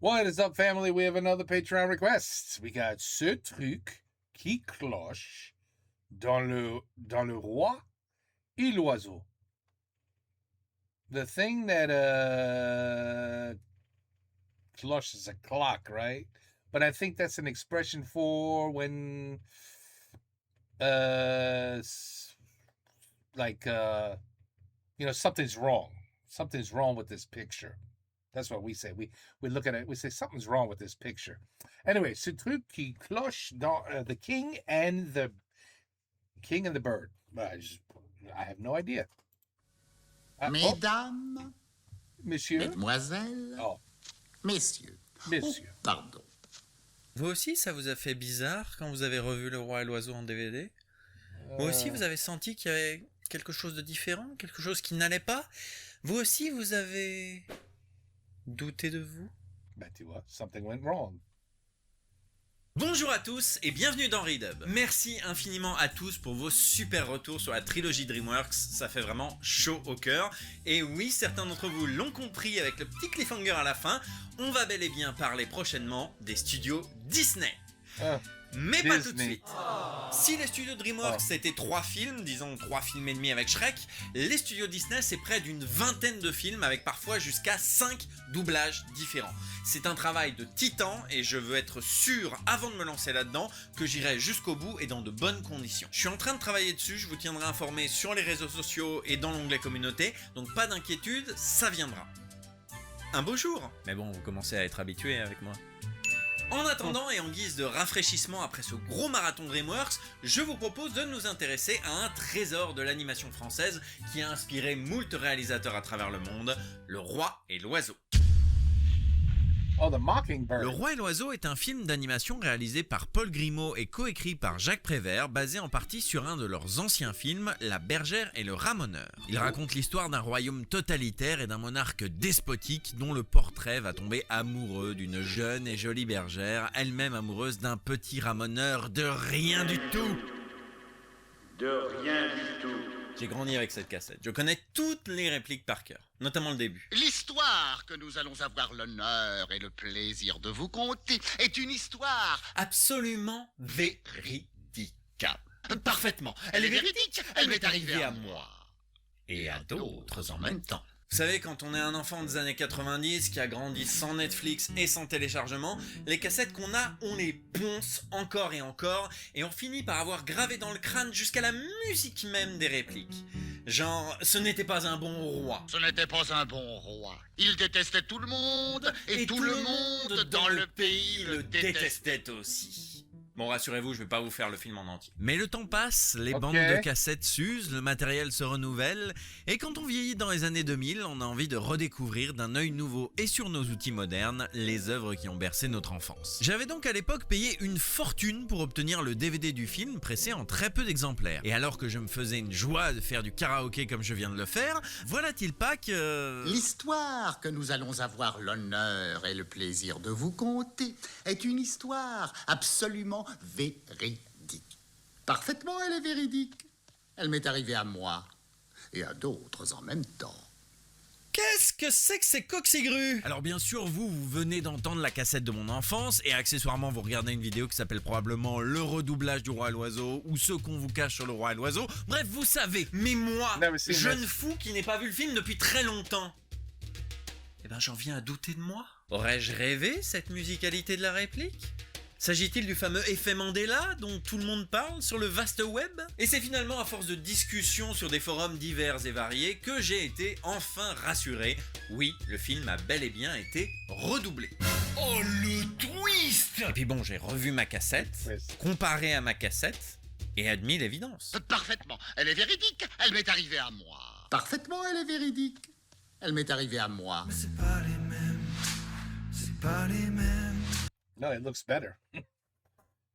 What is up, family? We have another Patreon request. We got ce truc qui cloche dans le roi et l'oiseau. The thing that cloche is a clock, right? But I think that's an expression for when something's wrong. Something's wrong with this picture. That's what we say. We look at it. We say something's wrong with this picture. Anyway, ce truc qui cloche dans the king and the bird. I have no idea. Mesdames, Monsieur, Mesdemoiselles, Messieurs. Monsieur. Oh, pardon. Vous aussi, ça vous a fait bizarre quand vous avez revu Le Roi et l'Oiseau en DVD? Vous aussi, vous avez senti qu'il y avait quelque chose de différent, quelque chose qui n'allait pas? Vous aussi, vous avez douté de vous? Ben, tu vois, something went wrong. Bonjour à tous et bienvenue dans Redub. Merci infiniment à tous pour vos super retours sur la trilogie DreamWorks, ça fait vraiment chaud au cœur. Et oui, certains d'entre vous l'ont compris avec le petit cliffhanger à la fin, on va bel et bien parler prochainement des studios Disney. Mais Disney. pas tout de suite. Si les studios DreamWorks c'était 3 films, disons 3 films et demi avec Shrek, les studios Disney c'est près d'une vingtaine de films avec parfois jusqu'à 5 doublages différents. C'est un travail de titan et je veux être sûr avant de me lancer là-dedans que j'irai jusqu'au bout et dans de bonnes conditions. Je suis en train de travailler dessus, je vous tiendrai informé sur les réseaux sociaux et dans l'onglet communauté, donc pas d'inquiétude, ça viendra. Un beau jour. Mais bon, vous commencez à être habitué avec moi. En attendant et en guise de rafraîchissement après ce gros marathon DreamWorks, je vous propose de nous intéresser à un trésor de l'animation française qui a inspiré moult réalisateurs à travers le monde, Le Roi et l'Oiseau. Oh, The Mockingbird. Le Roi et l'Oiseau est un film d'animation réalisé par Paul Grimaud et coécrit par Jacques Prévert, basé en partie sur un de leurs anciens films, La Bergère et le Ramoneur. Il raconte l'histoire d'un royaume totalitaire et d'un monarque despotique dont le portrait va tomber amoureux d'une jeune et jolie bergère, elle-même amoureuse d'un petit ramoneur de rien du tout. De rien du tout. J'ai grandi avec cette cassette, je connais toutes les répliques par cœur, notamment le début. L'histoire que nous allons avoir l'honneur et le plaisir de vous conter est une histoire Absolument véridique. Parfaitement. Elle est véridique. Elle m'est arrivée à moi. et à d'autres en même temps. Vous savez, quand on est un enfant des années 90 qui a grandi sans Netflix et sans téléchargement, les cassettes qu'on a, on les ponce encore et on finit par avoir gravé dans le crâne jusqu'à la musique même des répliques. Genre, ce n'était pas un bon roi. Ce n'était pas un bon roi. Il détestait tout le monde et tout le monde dans le pays le détestait aussi. Bon, rassurez-vous, je vais pas vous faire le film en entier. Mais le temps passe, les bandes Ok. de cassettes s'usent, le matériel se renouvelle, et quand on vieillit dans les années 2000, on a envie de redécouvrir d'un œil nouveau et sur nos outils modernes les œuvres qui ont bercé notre enfance. J'avais donc à l'époque payé une fortune pour obtenir le DVD du film pressé en très peu d'exemplaires. Et alors que je me faisais une joie de faire du karaoké comme je viens de le faire, voilà-t-il pas que... L'histoire que nous allons avoir l'honneur et le plaisir de vous conter est une histoire absolument véridique. Parfaitement, elle est véridique. Elle m'est arrivée à moi et à d'autres en même temps. Qu'est-ce que c'est que ces coqs-grues? Alors bien sûr, vous venez d'entendre la cassette de mon enfance et accessoirement vous regardez une vidéo qui s'appelle probablement le redoublage du Roi et l'Oiseau ou ce qu'on vous cache sur le Roi et l'Oiseau. Bref, vous savez. Mais moi, Never seen jeune this. fou qui n'ai pas vu le film depuis très longtemps, eh ben j'en viens à douter de moi. Aurais-je rêvé cette musicalité de la réplique? S'agit-il du fameux effet Mandela dont tout le monde parle sur le vaste web? Et c'est finalement à force de discussions sur des forums divers et variés que j'ai été enfin rassuré. Oui, le film a bel et bien été redoublé. Oh le twist! Et puis bon, j'ai revu ma cassette, Oui. comparé à ma cassette, et admis l'évidence. Parfaitement, elle est véridique. Elle m'est arrivée à moi. Parfaitement, elle est véridique. Elle m'est arrivée à moi. C'est pas les mêmes, c'est pas les mêmes. No, it looks better.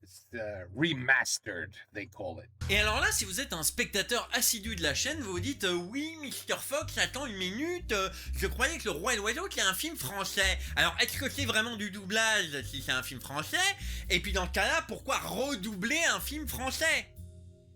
It's remastered, they call it. Et alors là, si vous êtes un spectateur assidu de la chaîne, vous vous dites oui, Mr. Fox, attends une minute, je croyais que Le Roi et l'Oiseau c'était un film français. Alors est-ce que c'est vraiment du doublage si c'est un film français? Et puis dans ce cas-là, pourquoi redoubler un film français?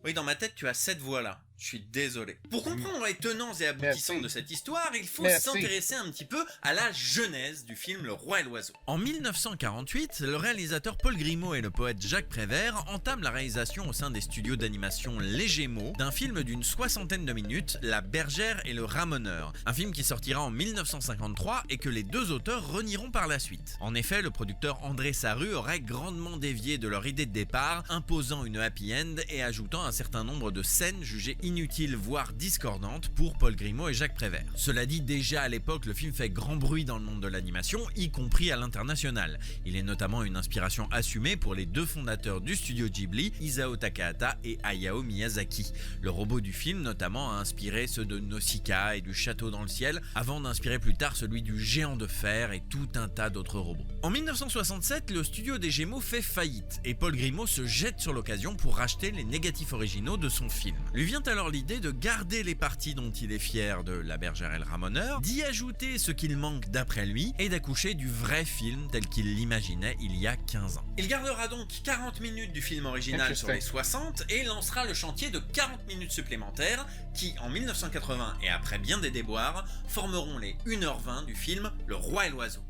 Oui, dans ma tête, tu as cette voix-là. Je suis désolé. Pour comprendre les tenants et aboutissants de cette histoire, il faut Merci. s'intéresser un petit peu à la genèse du film Le Roi et l'Oiseau. En 1948, le réalisateur Paul Grimaud et le poète Jacques Prévert entament la réalisation au sein des studios d'animation Les Gémeaux d'un film d'une 60aine de minutes, La Bergère et le Ramoneur. Un film qui sortira en 1953 et que les deux auteurs renieront par la suite. En effet, le producteur André Sarru aurait grandement dévié de leur idée de départ, imposant une happy end et ajoutant un certain nombre de scènes jugées inutile voire discordante pour Paul Grimaud et Jacques Prévert. Cela dit, déjà à l'époque, le film fait grand bruit dans le monde de l'animation, y compris à l'international. Il est notamment une inspiration assumée pour les deux fondateurs du studio Ghibli, Isao Takahata et Hayao Miyazaki. Le robot du film notamment a inspiré ceux de Nausicaa et du Château dans le ciel, avant d'inspirer plus tard celui du Géant de fer et tout un tas d'autres robots. En 1967, le studio des Gémeaux fait faillite et Paul Grimaud se jette sur l'occasion pour racheter les négatifs originaux de son film. Lui vient alors l'idée de garder les parties dont il est fier de La Bergère et le Ramoneur, d'y ajouter ce qu'il manque d'après lui et d'accoucher du vrai film tel qu'il l'imaginait il y a 15 ans. Il gardera donc 40 minutes du film original sur les 60 et lancera le chantier de 40 minutes supplémentaires qui, en 1980 et après bien des déboires, formeront les 1h20 du film Le Roi et l'Oiseau.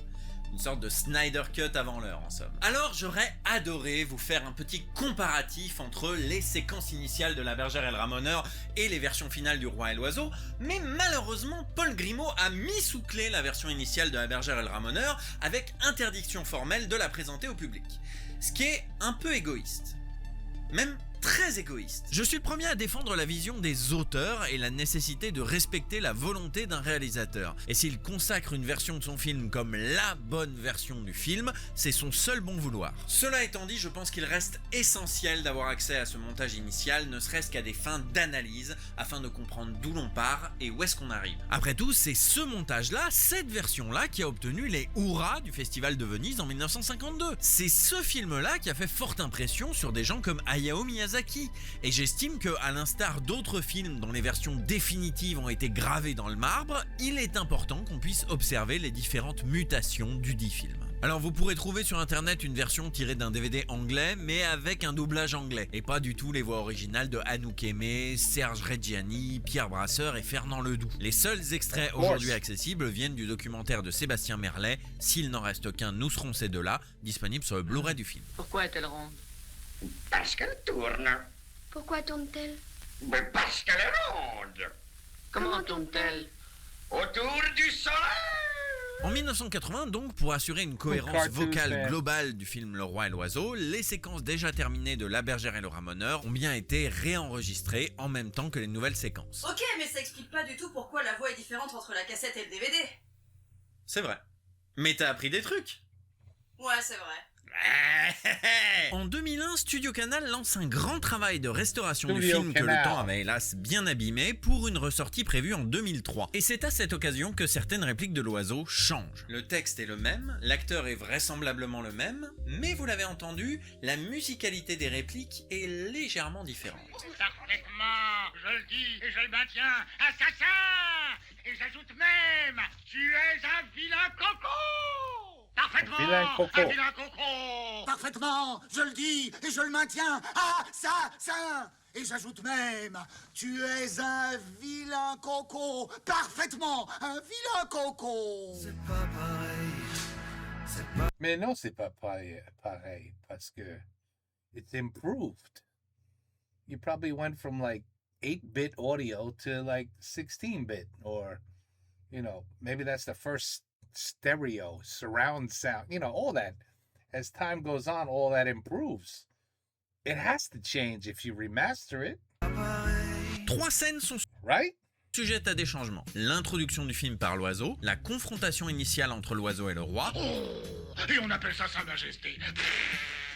Une sorte de Snyder Cut avant l'heure en somme. Alors j'aurais adoré vous faire un petit comparatif entre les séquences initiales de La Bergère et le Ramoneur et les versions finales du Roi et l'Oiseau, mais malheureusement Paul Grimaud a mis sous clé la version initiale de La Bergère et le Ramoneur avec interdiction formelle de la présenter au public. Ce qui est un peu égoïste. Même très égoïste. Je suis le premier à défendre la vision des auteurs et la nécessité de respecter la volonté d'un réalisateur. Et s'il consacre une version de son film comme la bonne version du film, c'est son seul bon vouloir. Cela étant dit, je pense qu'il reste essentiel d'avoir accès à ce montage initial, ne serait-ce qu'à des fins d'analyse, afin de comprendre d'où l'on part et où est-ce qu'on arrive. Après tout, c'est ce montage-là, cette version-là, qui a obtenu les hurrahs du Festival de Venise en 1952. C'est ce film-là qui a fait forte impression sur des gens comme Hayao Miyazaki. Et j'estime que, à l'instar d'autres films dont les versions définitives ont été gravées dans le marbre, il est important qu'on puisse observer les différentes mutations du dit film. Alors vous pourrez trouver sur internet une version tirée d'un DVD anglais, mais avec un doublage anglais, et pas du tout les voix originales de Anouk Aimée, Serge Reggiani, Pierre Brasseur et Fernand Ledoux. Les seuls extraits aujourd'hui accessibles viennent du documentaire de Sébastien Merlet, S'il n'en reste qu'un, nous serons ces deux-là, disponible sur le Blu-ray du film. Pourquoi est-elle ronde? Parce qu'elle tourne. Pourquoi tourne-t-elle? Mais parce qu'elle est ronde. Comment tourne-t-elle? Autour du soleil. En 1980, donc, pour assurer une cohérence vocale globale du film Le Roi et l'Oiseau, les séquences déjà terminées de La Bergère et le Ramoneur ont bien été réenregistrées en même temps que les nouvelles séquences. Ok, mais ça explique pas du tout pourquoi la voix est différente entre la cassette et le DVD. C'est vrai. Mais t'as appris des trucs. Ouais, c'est vrai. En 2001, Studio Canal lance un grand travail de restauration du Studio film que le Canal. temps avait hélas bien abîmé pour une ressortie prévue en 2003. Et c'est à cette occasion que certaines répliques de l'oiseau changent. Le texte est le même, l'acteur est vraisemblablement le même, mais vous l'avez entendu, la musicalité des répliques est légèrement différente. Parfaitement, je le dis et je le maintiens. Assassin. Et j'ajoute même, tu es un vilain coco. Parfaitement, Vilain coco. un vilain coco. Parfaitement, je le dis et je le maintiens. Assassin. Et j'ajoute même, tu es un vilain coco. Parfaitement, un vilain coco. C'est pas pareil. C'est pas Mais non, c'est pas pareil parce que it's improved. You probably went from like 8-bit audio to like 16-bit, or, you know, maybe that's the first stereo, surround sound, you know, all that. As time goes on, all that improves. It has to change if you remaster it, pareil. 3 scènes sont right? sujettes à des changements. L'introduction du film par l'oiseau, la confrontation initiale entre l'oiseau et le roi, Et on appelle ça Sa Majesté.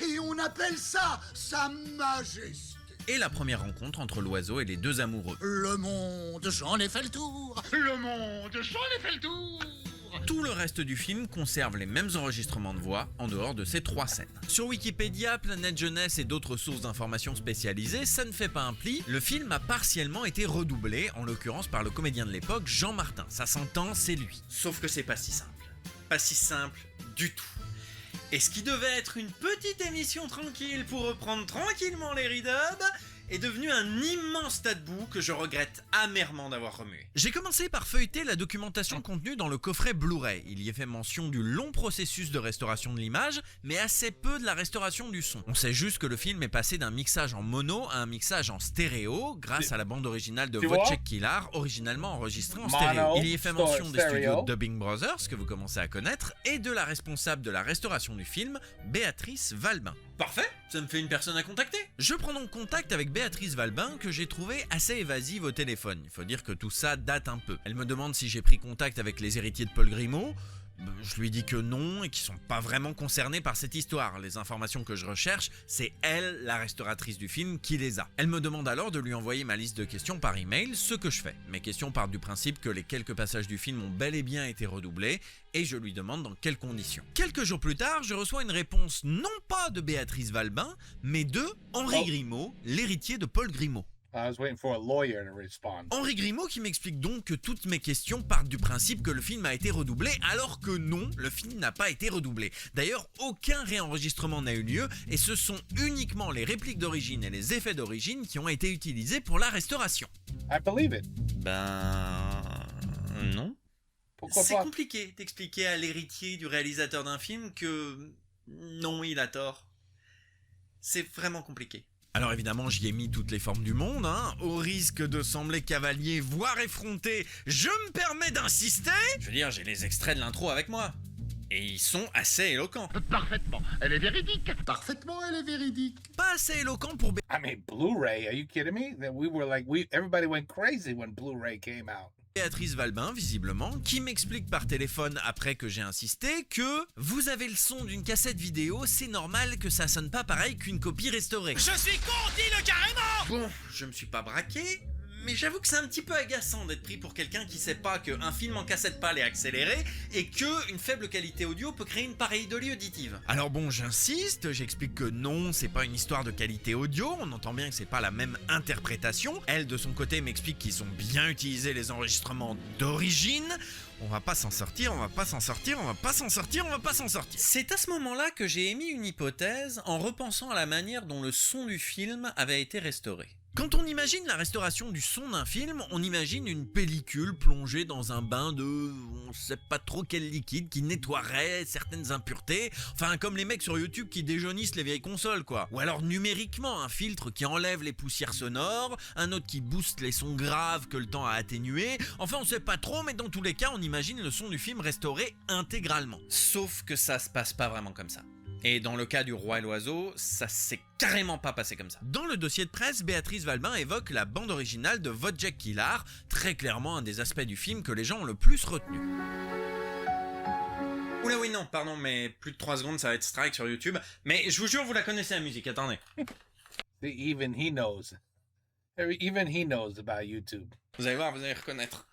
Et on appelle ça Sa Majesté. et la première rencontre entre l'oiseau et les deux amoureux. Le monde, j'en ai fait le tour. Le monde, j'en ai fait le tour. Tout le reste du film conserve les mêmes enregistrements de voix en dehors de ces 3 scènes. Sur Wikipédia, Planète Jeunesse et d'autres sources d'informations spécialisées, ça ne fait pas un pli, le film a partiellement été redoublé, en l'occurrence par le comédien de l'époque, Jean Martin. Ça s'entend, c'est lui. Sauf que c'est pas si simple. Pas si simple du tout. Et ce qui devait être une petite émission tranquille pour reprendre tranquillement les read-up, est devenu un immense tas de boue que je regrette amèrement d'avoir remué. J'ai commencé par feuilleter la documentation contenue dans le coffret Blu-ray. Il y est fait mention du long processus de restauration de l'image, mais assez peu de la restauration du son. On sait juste que le film est passé d'un mixage en mono à un mixage en stéréo grâce à la bande originale de Tu vois? Wojciech Kilar, originalement enregistrée en stéréo. Il y est fait mention des studios Dubbing Brothers, que vous commencez à connaître, et de la responsable de la restauration du film, Béatrice Valbin. Parfait, ça me fait une personne à contacter. Je prends donc contact avec Béatrice Valbin, que j'ai trouvée assez évasive au téléphone. Il faut dire que tout ça date un peu. Elle me demande si j'ai pris contact avec les héritiers de Paul Grimaud. Je lui dis que non et qu'ils sont pas vraiment concernés par cette histoire. Les informations que je recherche, c'est elle, la restauratrice du film, qui les a. Elle me demande alors de lui envoyer ma liste de questions par email, ce que je fais. Mes questions partent du principe que les quelques passages du film ont bel et bien été redoublés et je lui demande dans quelles conditions. Quelques jours plus tard, je reçois une réponse non pas de Béatrice Valbin, mais de Henri Grimaud, l'héritier de Paul Grimaud. I was waiting for a lawyer to respond. Henri Grimaud qui m'explique donc que toutes mes questions partent du principe que le film a été redoublé, alors que non, le film n'a pas été redoublé. D'ailleurs, aucun réenregistrement n'a eu lieu, et ce sont uniquement les répliques d'origine et les effets d'origine qui ont été utilisés pour la restauration. I believe it. Non. Pourquoi C'est pas? compliqué d'expliquer à l'héritier du réalisateur d'un film que non, il a tort. C'est vraiment compliqué. Alors évidemment, j'y ai mis toutes les formes du monde, au risque de sembler cavalier, voire effronté, je me permets d'insister. Je veux dire, j'ai les extraits de l'intro avec moi. Et ils sont assez éloquents. Parfaitement, elle est véridique. Parfaitement, elle est véridique. Pas assez éloquents pour I mean, Blu-ray. Are you kidding me? That everybody went crazy when Blu-ray came out. Béatrice Valbin, visiblement, qui m'explique par téléphone après que j'ai insisté que vous avez le son d'une cassette vidéo, c'est normal que ça sonne pas pareil qu'une copie restaurée. Je suis con, dis-le carrément! Bon, je me suis pas braqué, mais j'avoue que c'est un petit peu agaçant d'être pris pour quelqu'un qui sait pas qu'un film en cassette pâle est accéléré et que une faible qualité audio peut créer une pareille idiolie auditive. Alors bon, j'insiste, j'explique que non, c'est pas une histoire de qualité audio, on entend bien que c'est pas la même interprétation. Elle, de son côté, m'explique qu'ils ont bien utilisé les enregistrements d'origine. On va pas s'en sortir, on va pas s'en sortir, on va pas s'en sortir, on va pas s'en sortir. C'est à ce moment-là que j'ai émis une hypothèse en repensant à la manière dont le son du film avait été restauré. Quand on imagine la restauration du son d'un film, on imagine une pellicule plongée dans un bain de... on sait pas trop quel liquide qui nettoierait certaines impuretés. Enfin, comme les mecs sur YouTube qui déjaunissent les vieilles consoles, quoi. Ou alors numériquement, un filtre qui enlève les poussières sonores, un autre qui booste les sons graves que le temps a atténués. Enfin, on sait pas trop, mais dans tous les cas, on imagine le son du film restauré intégralement. Sauf que ça se passe pas vraiment comme ça. Et dans le cas du Roi et l'Oiseau, ça s'est carrément pas passé comme ça. Dans le dossier de presse, Béatrice Valbin évoque la bande originale de Wojciech Kilar, très clairement un des aspects du film que les gens ont le plus retenu. Oula oui non, pardon, mais plus de 3 secondes, ça va être strike sur YouTube. Mais je vous jure, vous la connaissez la musique, attendez. Even he knows. Even he knows about YouTube. Vous allez voir, vous allez reconnaître.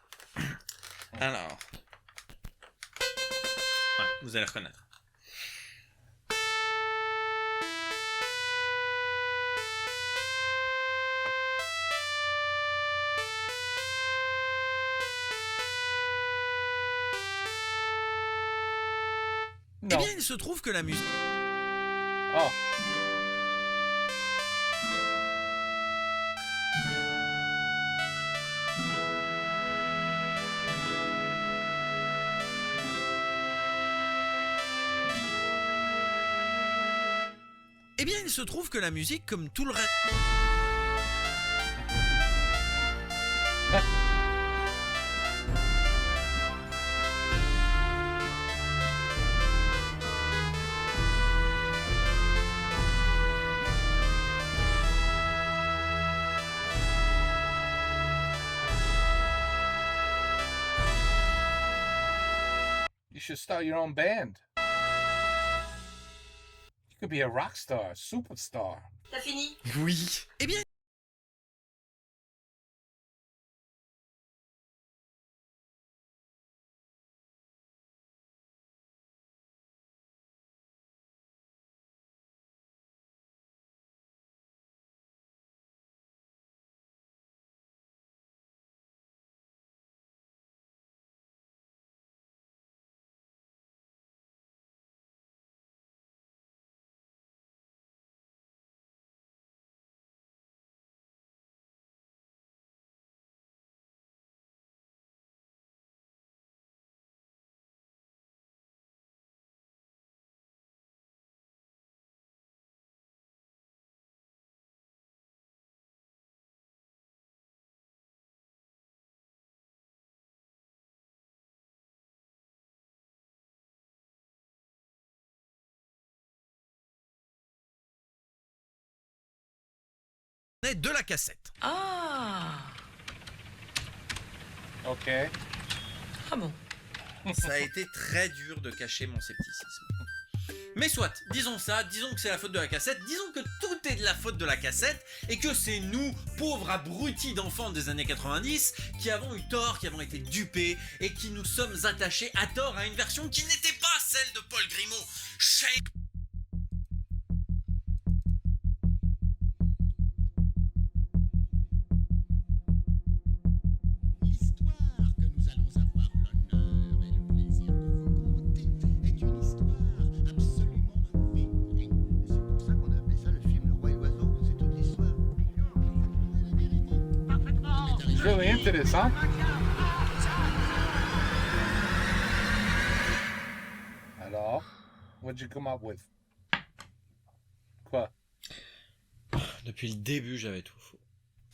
Alors... ouais, vous allez reconnaître. No. Eh bien, il se trouve que la musique... Oh. Eh bien, il se trouve que la musique, comme tout le reste... You should start your own band. You could be a rock star, superstar. T'as fini? Oui. Eh bien, de la cassette. Ah. OK. Ah bon. Ça a été très dur de cacher mon scepticisme. Mais soit, disons ça, disons que c'est la faute de la cassette, disons que tout est de la faute de la cassette, et que c'est nous, pauvres abrutis d'enfants des années 90, qui avons eu tort, qui avons été dupés, et qui nous sommes attachés à tort à une version qui n'était pas celle de Paul Grimaud. Shame. L'histoire que nous allons avoir l'honneur et le plaisir de vous conter est une histoire absolument véridique. C'est pour ça qu'on a appelé ça le film Le Roi et l'Oiseau, c'est toute l'histoire. Parfaitement. It's really intéressant. Alors, what'd you come up with? Quoi? Depuis le début, j'avais tout faux.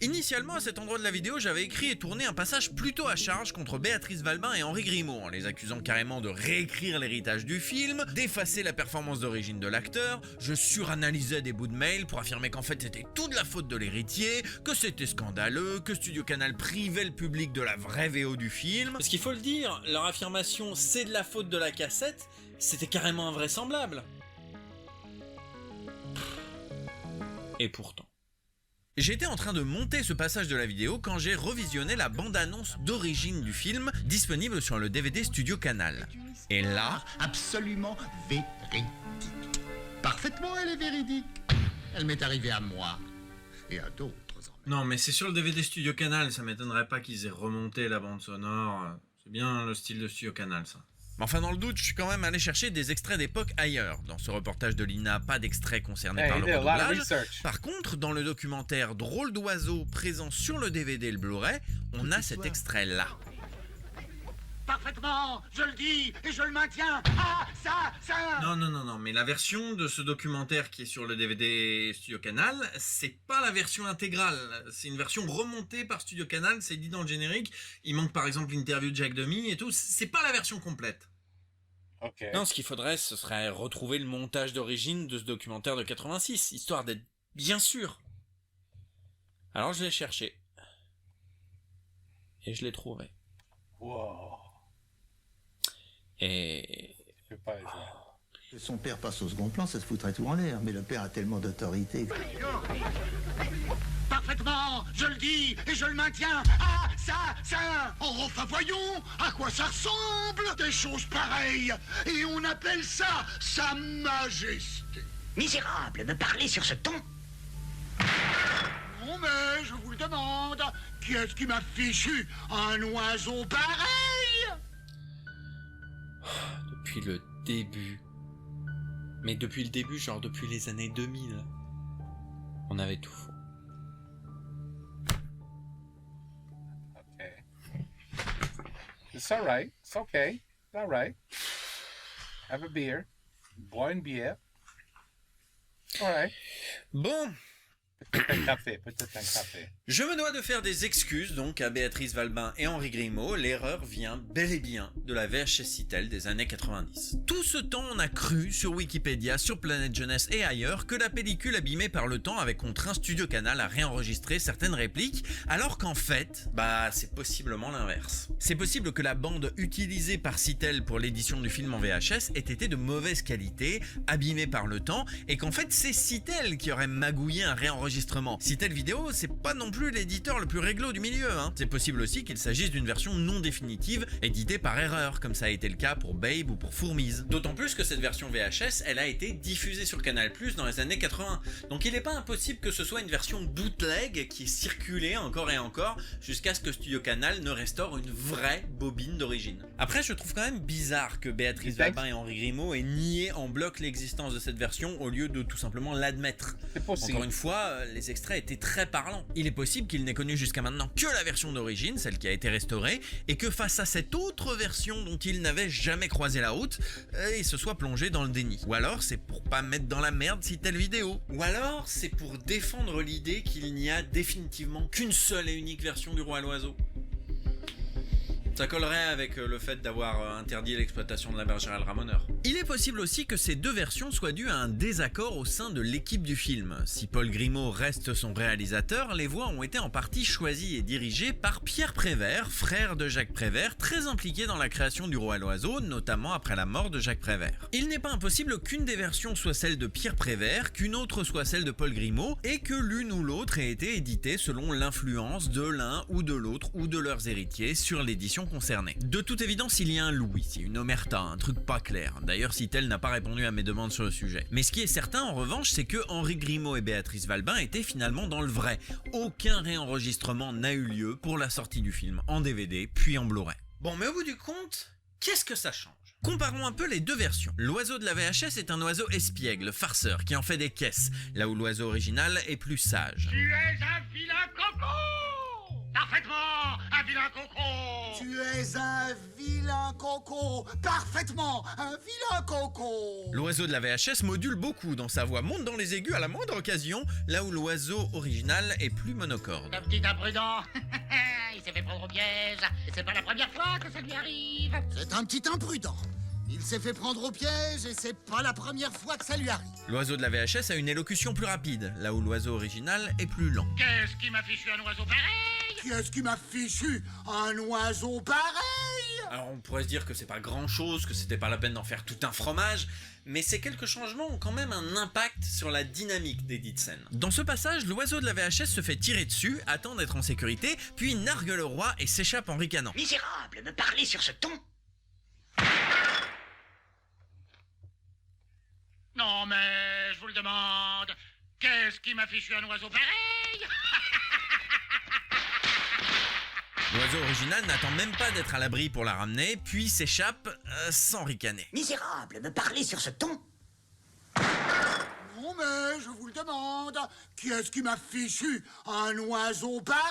Initialement, à cet endroit de la vidéo, j'avais écrit et tourné un passage plutôt à charge contre Béatrice Valbin et Henri Grimaud, en les accusant carrément de réécrire l'héritage du film, d'effacer la performance d'origine de l'acteur. Je suranalysais des bouts de mail pour affirmer qu'en fait c'était tout de la faute de l'héritier, que c'était scandaleux, que Studio Canal privait le public de la vraie VO du film. Parce qu'il faut le dire, leur affirmation c'est de la faute de la cassette, c'était carrément invraisemblable. Et pourtant. J'étais en train de monter ce passage de la vidéo quand j'ai revisionné la bande-annonce d'origine du film disponible sur le DVD Studio Canal. Et là, Absolument véridique. Parfaitement, elle est véridique. Elle m'est arrivée à moi et à d'autres. non mais c'est sur le DVD Studio Canal, ça m'étonnerait pas qu'ils aient remonté la bande sonore. C'est bien le style de Studio Canal ça. Mais enfin dans le doute, je suis quand même allé chercher des extraits d'époque ailleurs. Dans ce reportage de Lina, pas d'extraits concernés par Hey, le he did a lot of redoublage. research. Par contre, dans le documentaire Drôle d'oiseau présent sur le DVD et le Blu-ray, on a cet extrait-là. Parfaitement. Je le dis et je le maintiens. Ah, ça. Non, mais la version de ce documentaire qui est sur le DVD Studio Canal, c'est pas la version intégrale. C'est une version remontée par Studio Canal, c'est dit dans le générique. Il manque par exemple l'interview de Jack Demy et tout. C'est pas la version complète. OK. Non, ce qu'il faudrait, ce serait retrouver le montage d'origine de ce documentaire de 86, histoire d'être bien sûr. Alors je l'ai cherché. Et je l'ai trouvé. Wow. Et... Je peux pas les jouer. Que son père passe au second plan, ça se foutrait tout en l'air. Mais le père a tellement d'autorité. Parfaitement. Je le dis et je le maintiens. Ah, ça. Oh, enfin voyons, à quoi ça ressemble des choses pareilles. Et on appelle ça Sa Majesté. Misérable, me parler sur ce ton. Non mais, je vous le demande, qui est-ce qui m'a fichu un oiseau pareil? Depuis le début. Mais depuis le début, genre depuis les années 2000. On avait tout faux. OK. It's all right. It's okay. It's all right. Have a beer. Bois une bière. All right. Bon, Peut-être un café. Peut-être un café. je me dois de faire des excuses donc à Béatrice Valbin et Henri Grimaud. L'erreur vient bel et bien de la VHS Citel des années 90. Tout ce temps, on a cru sur Wikipédia, sur Planète Jeunesse et ailleurs que la pellicule abîmée par le temps avait contraint Studio Canal à réenregistrer certaines répliques, alors qu'en fait, c'est possiblement l'inverse. C'est possible que la bande utilisée par Citel pour l'édition du film en VHS ait été de mauvaise qualité, abîmée par le temps, et qu'en fait c'est Citel qui aurait magouillé un réenregistrement. Citel Vidéo, c'est pas non plus l'éditeur le plus réglo du milieu, hein. C'est possible aussi qu'il s'agisse d'une version non définitive, éditée par erreur, comme ça a été le cas pour Babe ou pour Fourmise. D'autant plus que cette version VHS, elle a été diffusée sur Canal+ dans les années 80. Donc il n'est pas impossible que ce soit une version bootleg qui circulait encore et encore jusqu'à ce que Studio Canal ne restaure une vraie bobine d'origine. Après, je trouve quand même bizarre que Béatrice Valbin et Henri Grimaud aient nié en bloc l'existence de cette version au lieu de tout simplement l'admettre. C'est possible. Encore une fois, les extraits étaient très parlants. Il est possible qu'il n'ait connu jusqu'à maintenant que la version d'origine, celle qui a été restaurée, et que face à cette autre version dont il n'avait jamais croisé la route, il se soit plongé dans le déni. Ou alors c'est pour pas mettre dans la merde Citel Vidéo. Ou alors c'est pour défendre l'idée qu'il n'y a définitivement qu'une seule et unique version du Roi à l'Oiseau. Ça collerait avec le fait d'avoir interdit l'exploitation de la bergère ramoneur. Il est possible aussi que ces deux versions soient dues à un désaccord au sein de l'équipe du film. Si Paul Grimaud reste son réalisateur, les voix ont été en partie choisies et dirigées par Pierre Prévert, frère de Jacques Prévert, très impliqué dans la création du Roi à l'Oiseau, notamment après la mort de Jacques Prévert. Il n'est pas impossible qu'une des versions soit celle de Pierre Prévert, qu'une autre soit celle de Paul Grimaud, et que l'une ou l'autre ait été éditée selon l'influence de l'un ou de l'autre ou de leurs héritiers sur l'édition concernée. De toute évidence, il y a un loup ici, une omerta, un truc pas clair. D'ailleurs, Citel n'a pas répondu à mes demandes sur le sujet. Mais ce qui est certain, en revanche, c'est que Henri Grimaud et Béatrice Valbin étaient finalement dans le vrai. Aucun réenregistrement n'a eu lieu pour la sortie du film en DVD puis en Blu-ray. Bon, mais au bout du compte, qu'est-ce que ça change ? Comparons un peu les deux versions. L'oiseau de la VHS est un oiseau espiègle, farceur, qui en fait des caisses, là où l'oiseau original est plus sage. Tu es un vilain coco! Parfaitement, un vilain coco! Tu es un vilain coco, parfaitement un vilain coco. L'oiseau de la VHS module beaucoup dans sa voix, monte dans les aigus à la moindre occasion, là où l'oiseau original est plus monocorde. Un petit imprudent! Il s'est fait prendre au piège! Et c'est pas la première fois que ça lui arrive! C'est un petit imprudent. Il s'est fait prendre au piège et c'est pas la première fois que ça lui arrive. L'oiseau de la VHS a une élocution plus rapide, là où l'oiseau original est plus lent. Qu'est-ce qui m'a fichu un oiseau pareil? Qui est-ce qui m'a fichu un oiseau pareil? Alors on pourrait se dire que c'est pas grand chose, que c'était pas la peine d'en faire tout un fromage, mais ces quelques changements ont quand même un impact sur la dynamique des dites scènes. Dans ce passage, l'oiseau de la VHS se fait tirer dessus, attend d'être en sécurité, puis nargue le roi et s'échappe en ricanant. Misérable, me parler sur ce ton? Non mais, je vous le demande, qu'est-ce qui m'a fichu un oiseau pareil? L'oiseau original n'attend même pas d'être à l'abri pour la ramener, puis s'échappe sans ricaner. Misérable, me parler sur ce ton? Non mais je vous le demande, qui est-ce qui m'a fichu un oiseau pareil?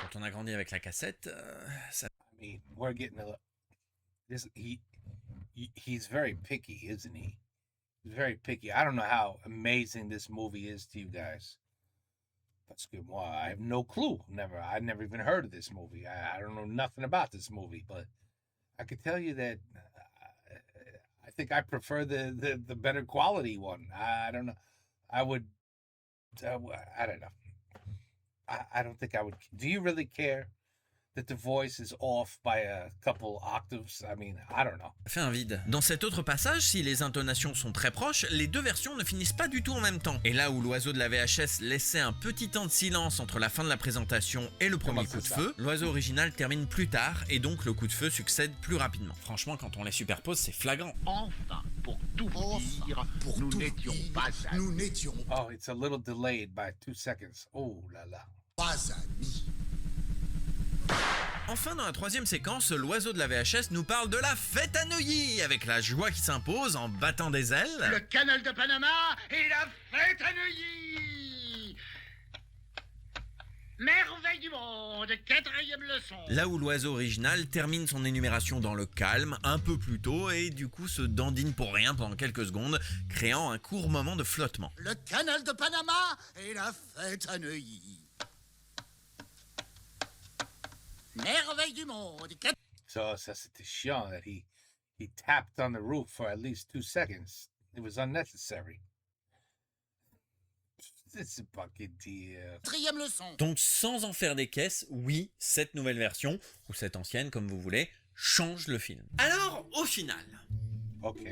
Quand on a grandi avec la cassette, ça... I mean, we're getting a this. He's very picky, isn't he? He's very picky. I don't know how amazing this movie is to you guys. Parce que moi, I have no clue. I never even heard of this movie. I don't know nothing about this movie, but I could tell you that I think I prefer the better quality one. I don't know. I would. I don't know. I don't think I would. Do you really care that the voice is off by a couple octaves? I mean, I don't know. fait un vide. Dans cet autre passage, si les intonations sont très proches, les deux versions ne finissent pas du tout en même temps. Et là où l'oiseau de la VHS laissait un petit temps de silence entre la fin de la présentation et le premier coup de feu, l'oiseau original termine plus tard et donc le coup de feu succède plus rapidement. Franchement, quand on les superpose, c'est flagrant. Enfin, pour tout vous dire, nous n'étions pas amis. Nous n'étions Oh, it's a little delayed by 2 seconds. Oh là là. pas amis. Enfin, dans la troisième séquence, l'oiseau de la VHS nous parle de la fête à Neuilly, avec la joie qui s'impose en battant des ailes. Le canal de Panama et la fête à Neuilly. Merveille du monde, 4e leçon. Là où l'oiseau original termine son énumération dans le calme, un peu plus tôt, et du coup se dandine pour rien pendant quelques secondes, créant un court moment de flottement. Le canal de Panama et la fête à Neuilly. Merveille du monde. So ça c'était chiant that he tapped on the roof for at least 2 seconds. It was unnecessary. C'est pas qu'il dit. 4e leçon. Donc sans en faire des caisses, oui, cette nouvelle version, ou cette ancienne comme vous voulez, change le film. Alors, au final... Ok.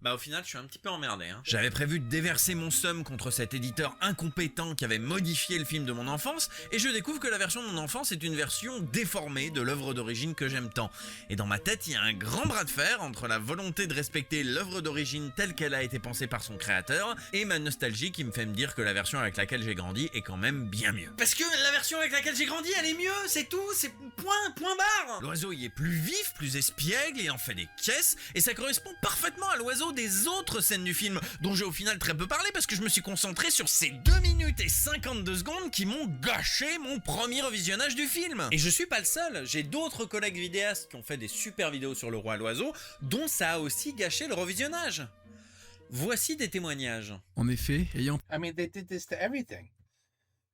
Bah au final je suis un petit peu emmerdé. J'avais prévu de déverser mon seum contre cet éditeur incompétent qui avait modifié le film de mon enfance, et je découvre que la version de mon enfance est une version déformée de l'œuvre d'origine que j'aime tant. Et dans ma tête il y a un grand bras de fer entre la volonté de respecter l'œuvre d'origine telle qu'elle a été pensée par son créateur, et ma nostalgie qui me fait me dire que la version avec laquelle j'ai grandi est quand même bien mieux. Parce que la version avec laquelle j'ai grandi elle est mieux, c'est tout, c'est point barre. L'oiseau y est plus vif, plus espiègle, il en fait des caisses, et ça correspond parfaitement à l'oiseau des autres scènes du film, dont j'ai au final très peu parlé parce que je me suis concentré sur ces 2 minutes et 52 secondes qui m'ont gâché mon premier revisionnage du film. Et je suis pas le seul, j'ai d'autres collègues vidéastes qui ont fait des super vidéos sur le roi à l'oiseau, dont ça a aussi gâché le revisionnage. Voici des témoignages. En effet, ayant I mean, they did this to everything.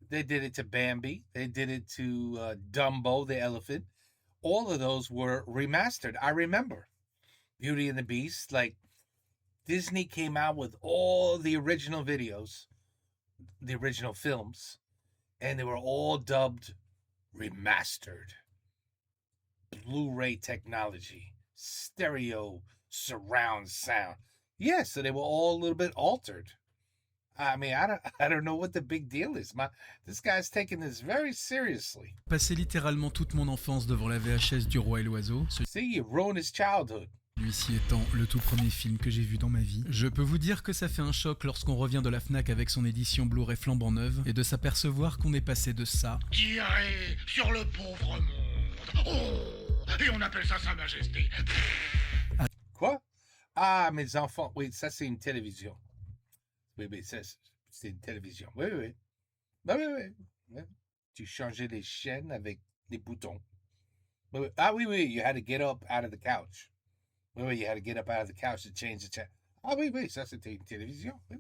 They did it to Bambi. They did it to Dumbo, the elephant. All of those were remastered. I remember Beauty and the Beast. Like, Disney came out with all the original videos, the original films, and they were all dubbed remastered. Blu-ray technology, stereo surround sound. Yeah, so they were all a little bit altered. I mean, I don't know what the big deal is. This guy's taking this very seriously. passé littéralement toute mon enfance devant la VHS du Roi et l'Oiseau, See, you ruined his childhood. celui-ci étant le tout premier film que j'ai vu dans ma vie, je peux vous dire que ça fait un choc lorsqu'on revient de la Fnac avec son édition Blu-ray flambant neuve et de s'apercevoir qu'on est passé de ça Tirer sur le pauvre monde. Oh, et on appelle ça Sa Majesté. Quoi? Ah, mes enfants. Oui, ça, c'est une télévision. Oui, ça, c'est une télévision. Oui. Oui. Tu changeais les chaînes avec des boutons. Oui. Ah, oui, you had to get up out of the couch. Oui, you had to get up out of the couch to change the channel. Ah, oui, ça, c'était une télévision. Oui.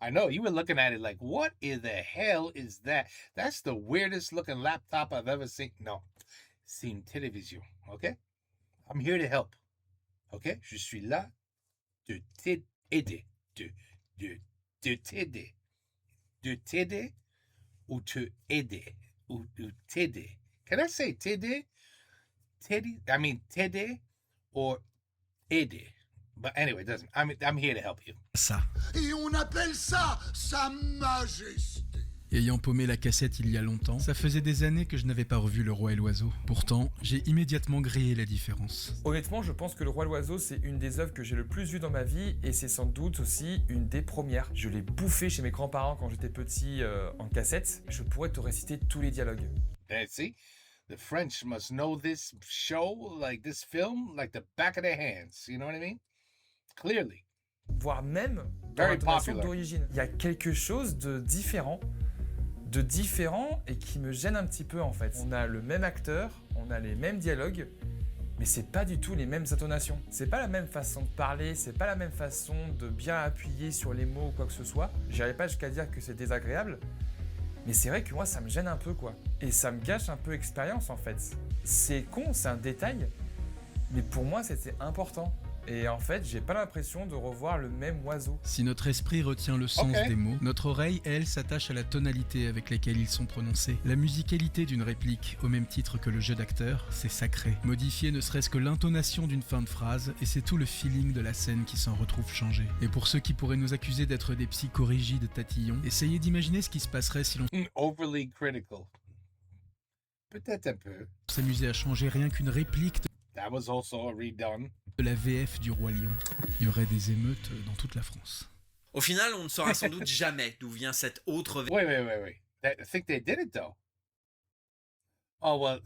I know, you were looking at it like, what in the hell is that? That's the weirdest looking laptop I've ever seen. No, c'est une télévision, okay? I'm here to help. OK? Je suis là de t'aider. De t'aider. De t'aider ou te aider. Ou t'aider. Can I say t'aider? T'aider or aider. But anyway, it doesn't. I'm here to help you. ça. Et on appelle ça Sa Majesté. Ayant paumé la cassette il y a longtemps, ça faisait des années que je n'avais pas revu Le Roi et l'Oiseau. Pourtant, j'ai immédiatement grillé la différence. Honnêtement, je pense que Le Roi et l'Oiseau, c'est une des œuvres que j'ai le plus vues dans ma vie et c'est sans doute aussi une des premières. Je l'ai bouffé chez mes grands-parents quand j'étais petit en cassette. Je pourrais te réciter tous les dialogues. And see, the French must know this show, like this film, like the back of their hands. You know what I mean? Clearly. Voire même dans Very l'intonation popular. d'origine. Il y a quelque chose de différent et qui me gêne un petit peu en fait. On a le même acteur, on a les mêmes dialogues, mais c'est pas du tout les mêmes intonations. C'est pas la même façon de parler, c'est pas la même façon de bien appuyer sur les mots ou quoi que ce soit. J'irai pas jusqu'à dire que c'est désagréable, mais c'est vrai que moi ça me gêne un peu quoi. Et ça me gâche un peu l'expérience en fait. C'est con, c'est un détail, mais pour moi c'était important. Et en fait, j'ai pas l'impression de revoir le même oiseau. Si notre esprit retient le sens Ok. des mots, notre oreille, elle, s'attache à la tonalité avec laquelle ils sont prononcés. La musicalité d'une réplique, au même titre que le jeu d'acteur, c'est sacré. Modifier ne serait-ce que l'intonation d'une fin de phrase, et c'est tout le feeling de la scène qui s'en retrouve changé. Et pour ceux qui pourraient nous accuser d'être des psychorigides tatillons, essayez d'imaginer ce qui se passerait si l'on Overly critical. Peut-être un peu. s'amusait à changer rien qu'une réplique That was also redone. de la VF du Roi Lion. Il y aurait des émeutes dans toute la France. Au final, on ne saura sans doute jamais d'où vient cette autre Wait. I think they did it though. Oh well,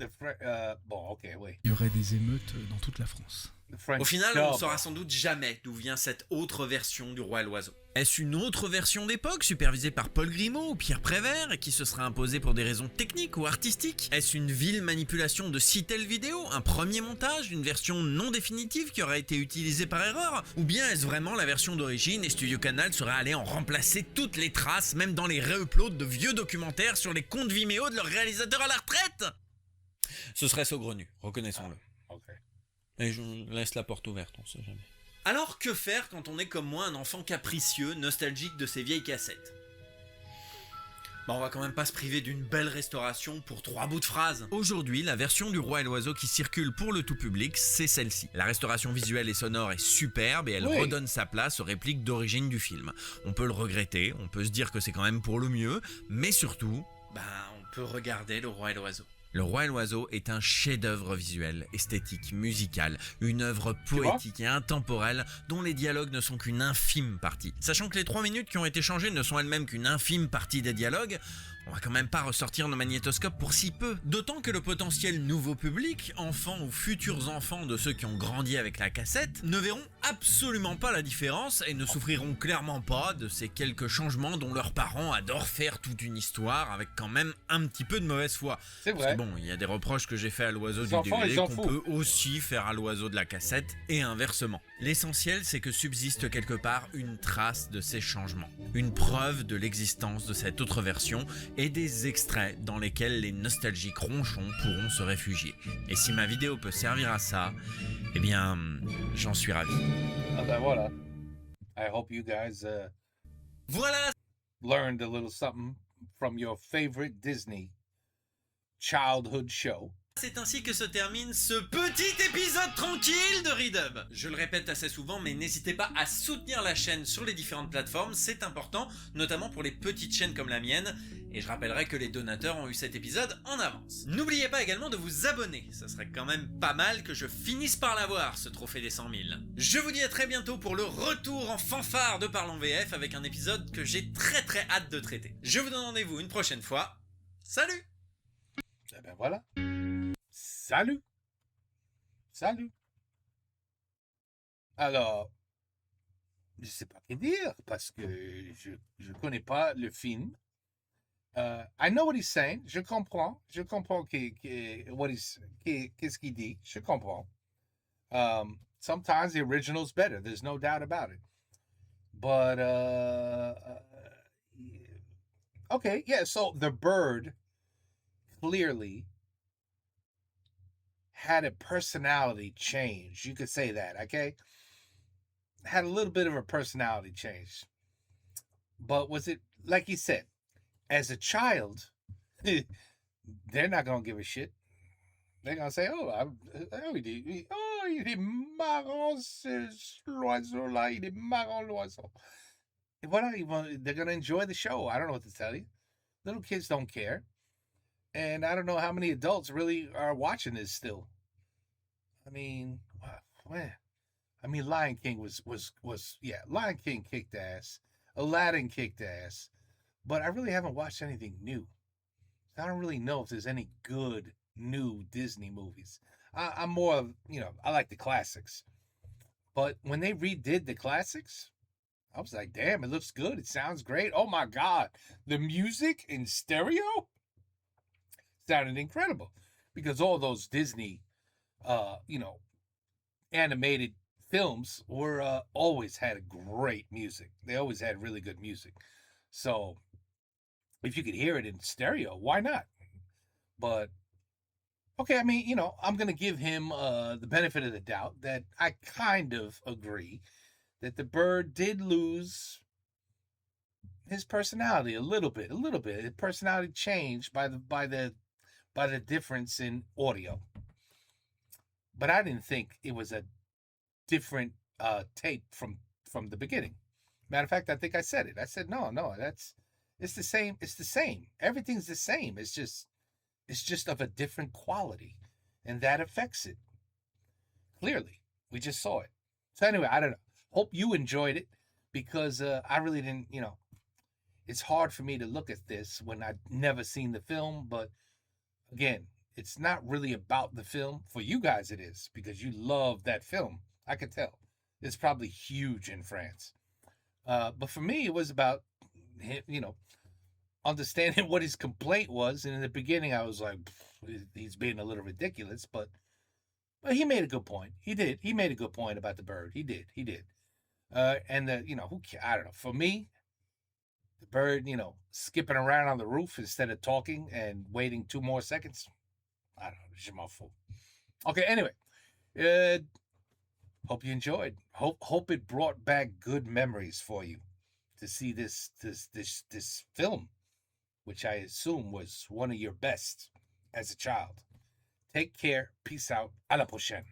wait. Il y aurait des émeutes dans toute la France. The French Au final, on ne dub. saura sans doute jamais d'où vient cette autre version du Roi et l'Oiseau. Est-ce une autre version d'époque supervisée par Paul Grimaud ou Pierre Prévert et qui se serait imposée pour des raisons techniques ou artistiques? Est-ce une vile manipulation de Citel Vidéo, un premier montage, une version non définitive qui aurait été utilisée par erreur? Ou bien est-ce vraiment la version d'origine et Studio Canal serait allé en remplacer toutes les traces, même dans les re-uploads de vieux documentaires sur les comptes Vimeo de leurs réalisateurs à la retraite? Ce serait saugrenu, reconnaissons-le. Ok. Et je laisse la porte ouverte, on sait jamais. Alors que faire quand on est comme moi un enfant capricieux, nostalgique de ces vieilles cassettes? On va quand même pas se priver d'une belle restauration pour 3 bouts de phrases. Aujourd'hui, la version du Roi et l'Oiseau qui circule pour le tout public, c'est celle-ci. La restauration visuelle et sonore est superbe et elle Oui. redonne sa place aux répliques d'origine du film. On peut le regretter, on peut se dire que c'est quand même pour le mieux, mais surtout, on peut regarder le Roi et l'Oiseau. Le Roi et l'Oiseau est un chef-d'œuvre visuel, esthétique, musical, une œuvre poétique et intemporelle dont les dialogues ne sont qu'une infime partie. Sachant que les 3 minutes qui ont été changées ne sont elles-mêmes qu'une infime partie des dialogues, On va quand même pas ressortir nos magnétoscopes pour si peu. D'autant que le potentiel nouveau public, enfants ou futurs enfants de ceux qui ont grandi avec la cassette, ne verront absolument pas la différence et ne souffriront clairement pas de ces quelques changements dont leurs parents adorent faire toute une histoire avec quand même un petit peu de mauvaise foi. C'est vrai. Parce que bon, il y a des reproches que j'ai fait à l'oiseau Les du enfants, DVD ils s'en qu'on foutent. peut aussi faire à l'oiseau de la cassette et inversement. L'essentiel, c'est que subsiste quelque part une trace de ces changements, une preuve de l'existence de cette autre version et des extraits dans lesquels les nostalgiques ronchons pourront se réfugier. Et si ma vidéo peut servir à ça, eh bien, j'en suis ravi. Ah ben voilà. I hope you guys Voilà, learned a little something from your favorite Disney childhood show. c'est ainsi que se termine ce petit épisode tranquille de Redub. Je le répète assez souvent, mais n'hésitez pas à soutenir la chaîne sur les différentes plateformes, c'est important, notamment pour les petites chaînes comme la mienne, et je rappellerai que les donateurs ont eu cet épisode en avance. N'oubliez pas également de vous abonner, ça serait quand même pas mal que je finisse par l'avoir, ce trophée des 100 000. Je vous dis à très bientôt pour le retour en fanfare de Parlons VF avec un épisode que j'ai très hâte de traiter. Je vous donne rendez-vous une prochaine fois, salut! Eh ben voilà. Salut. Salut. Alors, je sais pas quoi dire parce que je connais pas le film. I know what he's saying. Je comprends qu'est-ce qu'il dit. Je comprends. Sometimes the original's better. There's no doubt about it. But okay, yeah. So the bird clearly had a personality change. You could say that, okay? Had a little bit of a personality change. But was it, like you said, as a child, they're not going to give a shit. They're going to say, il est marrant, l'oiseau-là, il est marrant, l'oiseau. Et voilà, they're going to enjoy the show. I don't know what to tell you. Little kids don't care. And I don't know how many adults really are watching this still. I mean, man. I mean, Lion King was Lion King kicked ass. Aladdin kicked ass. But I really haven't watched anything new. I don't really know if there's any good new Disney movies. I'm more of, I like the classics. But when they redid the classics, I was like, damn, it looks good. It sounds great. Oh my God. The music in stereo sounded incredible because all those Disney, animated films were always had great music. They always had really good music. So if you could hear it in stereo, why not? But okay, I mean, I'm going to give him the benefit of the doubt that I kind of agree that the bird did lose his personality a little bit. His personality changed by the difference in audio. But I didn't think it was a different tape from the beginning. Matter of fact, I think I said it. I said, no, it's the same. It's the same. Everything's the same. It's just of a different quality. And that affects it. Clearly. We just saw it. So anyway, I don't know. Hope you enjoyed it because I really didn't, it's hard for me to look at this when I've never seen the film. But again, it's not really about the film. For you guys, it is because you love that film. I could tell. It's probably huge in France. But for me, it was about him, understanding what his complaint was. And in the beginning, I was like, he's being a little ridiculous. But he made a good point. He did. He made a good point about the bird. He did. And who cares? I don't know. For me, the bird, skipping around on the roof instead of talking and waiting 2 more seconds. I don't know. It's my fault. Okay. Anyway, hope you enjoyed. Hope it brought back good memories for you to see this film, which I assume was one of your best as a child. Take care. Peace out. À la prochaine.